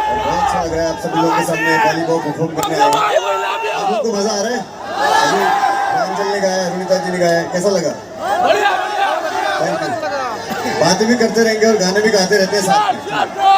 और बहुत अच्छा लग रहा है आप सभी लोगों के सामने पहली बार परफॉर्म करने आए हैं। आपको मजा आ रहा है? अभी प्रांजल ने गाया, अरुणिता जी ने गाया, कैसा लगा? Thank you. बातें भी करते रहेंगे और गाने भी गाते रहते हैं साथ में।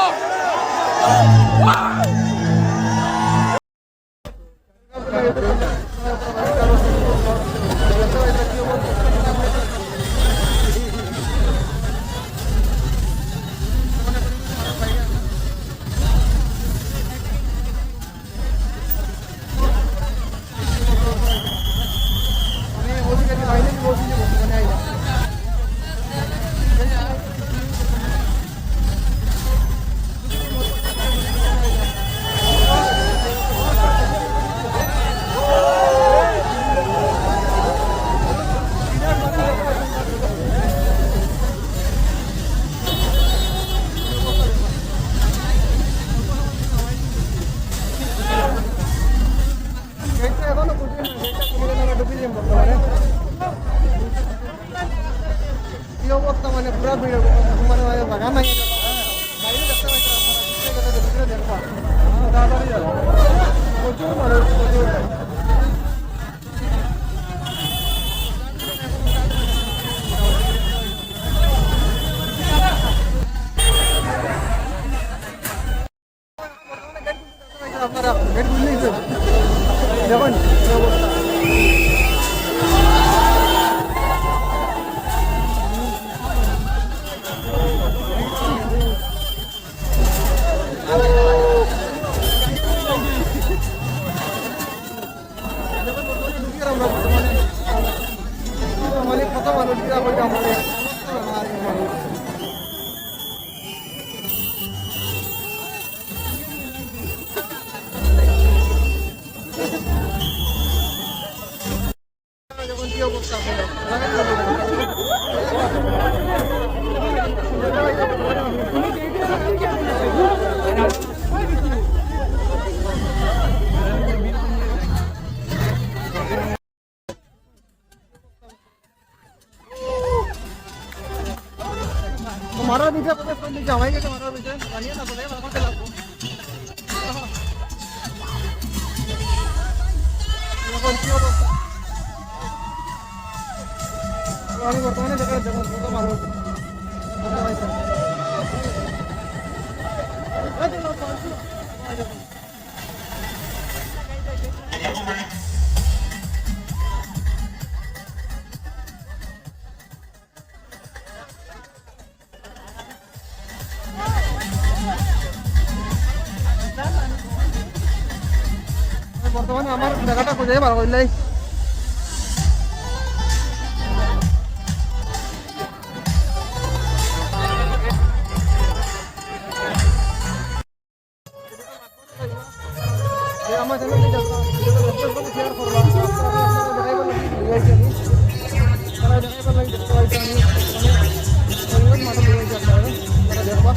हमारा बीजा पता है नीचे हवाएंगे हमारा बीजा पानी ना बोले हमारा चला को ये कौन सी हो वाली वर्तमान जगह जगह तो मारो বর্তমানে আমার জায়গাটা কোথায় ভালো হইলাই আমার চ্যানেলে যাও ভিডিওটা শেয়ার করবা আপনারা দেখাইবার লাগি দেখতে পাইছেন আমি অনেক মাথা দিয়ে যাচ্ছি আপনারা দেখবা